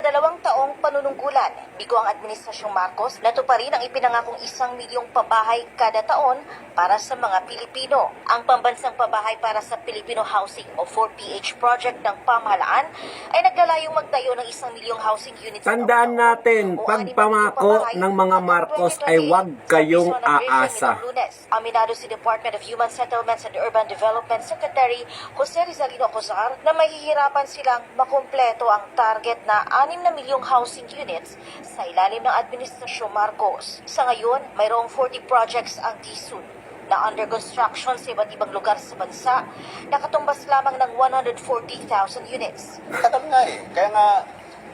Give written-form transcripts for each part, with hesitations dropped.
2 taong panunungkulan, bigo ang Administrasyong Marcos, natuparin ang ipinangakong 1 milyong pabahay kada taon para sa mga Pilipino. Ang Pambansang Pabahay para sa Filipino Housing o 4PH project ng pamahalaan ay naglalayong magtayo ng 1 milyong housing units. Tandaan natin, pagpamako ng mga Marcos ay huwag kayong aasa. Aminado si Department of Human Settlements and Urban Development Secretary Jose Rizalino Cozar na mahihirapan silang makumpleto ang target na 6 na milyong housing units sa ilalim ng Administrasyong Marcos. Sa ngayon, mayroong 40 projects ang DSUD na under construction sa iba't ibang lugar sa bansa, nakatumbas lamang ng 140,000 units. Tagal nga eh. Kaya nga,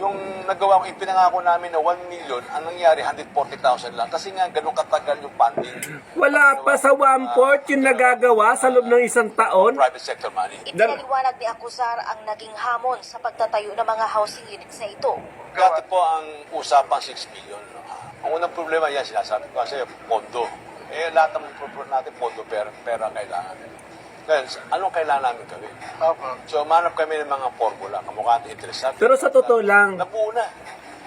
yung nagawa ko, ipinangako namin na 1 million, ang nangyari 140,000 lang. Kasi nga, ganun katagal yung funding. Wala pa sa 1/4 yung nagagawa sa loob ng 1 taon. Private sector money. Ipinaliwanag ni Acuzar ang naging hamon sa pagtatayo ng mga housing units na ito. Dati po ang usapang 6 million. Ang unang problema yan, sinasabi ko kasi pondo. Lahat ng natin pondo, pera kailangan. Kaya, anong kailangan namin gawin? So, manap kami ng mga formula, kamukha at interesado. Pero sa totoo lang, nabuo na.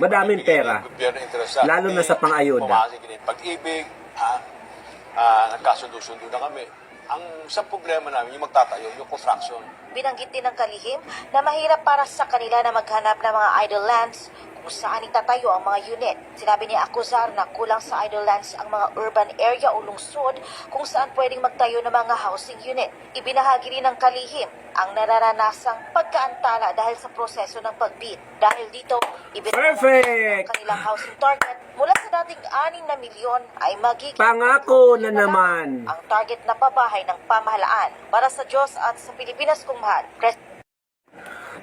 madaming pera. Gobyerno interesado. Lalo na sa pang-ayuda. Pumasok din pag-ibig, nagkasundo-sundo na kami. Ang isang problema namin, yung magtatayo, yung construction. Binanggit din ng kalihim na mahirap para sa kanila na maghanap ng mga idle lands kung saan itatayo ang mga unit. Sinabi ni Acuzar na kulang sa idle lands ang mga urban area o lungsod kung saan pwedeng magtayo ng mga housing unit. Ibinahagi rin ng kalihim ang nararanasang pagkaantala dahil sa proseso ng pagbid. Dahil dito, Perfect! ang kanilang housing target mula sa dating 6 na milyon ay magiging Pangako na naman. ang target na pabahay ng pamahalaan. Para sa Diyos at sa Pilipinas kung mahal,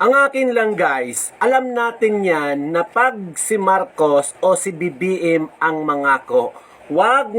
Ang akin lang guys, alam natin yan na pag si Marcos o si BBM ang mangako, wag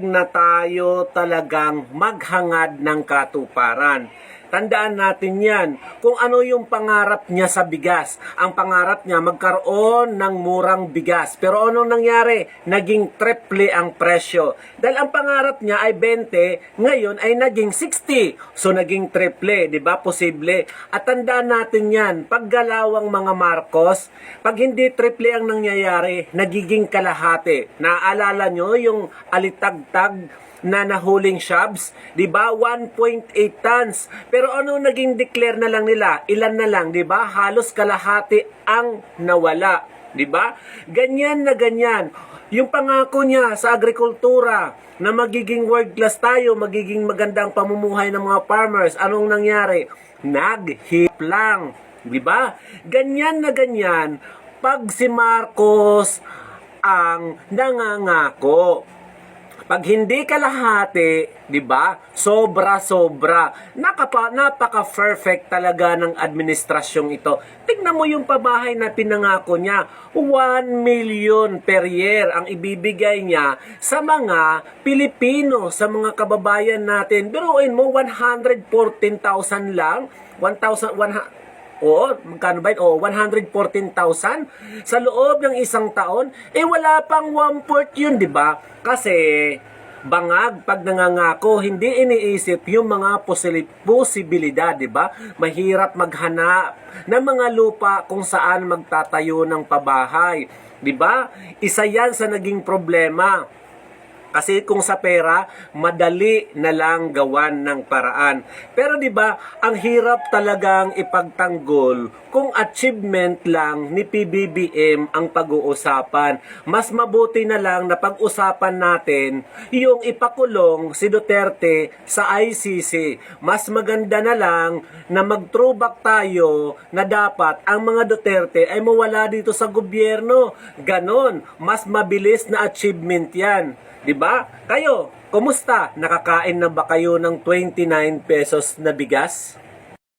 na tayo talagang maghangad ng katuparan. Tandaan natin yan. Kung ano yung pangarap niya sa bigas. Ang pangarap niya magkaroon ng murang bigas. Pero anong nangyari? Naging triple ang presyo. Dahil ang pangarap niya ay 20, ngayon ay naging 60. So naging triple, di ba? Posible. At tandaan natin yan. Paggalawang mga Marcos, pag hindi triple ang nangyayari, nagiging kalahati. Naaalala nyo yung alitagtag na nahuling shabs, di ba? 1.8 tons. Pero ano naging declare na lang nila? Ilan na lang, di ba? Halos kalahati ang nawala, di ba? Ganyan na ganyan. Yung pangako niya sa agrikultura na magiging world class tayo, magiging magandang pamumuhay ng mga farmers, anong nangyari? Naghip lang, di ba? Ganyan na ganyan pag si Marcos ang nangangako. Pag hindi kalahati, 'di ba? Sobra-sobra. Napaka-perfect talaga ng administrasyong ito. Tingnan mo yung pabahay na pinangako niya. 1 million per year ang ibibigay niya sa mga Pilipino, sa mga kababayan natin. Biruin mo 114,000 lang, 1,100. Oo, magkano ba yun? Oo, 114,000 sa loob ng 1 taon. Wala pang 1/4 yun, di ba? Kasi, bangag, pag nangangako, hindi iniisip yung mga posibilidad, di ba? Mahirap maghanap ng mga lupa kung saan magtatayo ng pabahay. Di ba? Isa yan sa naging problema. Kasi kung sa pera, madali na lang gawan ng paraan. Pero 'di ba, ang hirap talagang ipagtanggol kung achievement lang ni PBBM ang pag-uusapan. Mas mabuti na lang na pag-usapan natin yung ipakulong si Duterte sa ICC. Mas maganda na lang na mag-throwback tayo na dapat ang mga Duterte ay mawala dito sa gobyerno. Ganon, mas mabilis na achievement yan. Diba? Kayo, kumusta? Nakakain na ba kayo ng 29 pesos na bigas?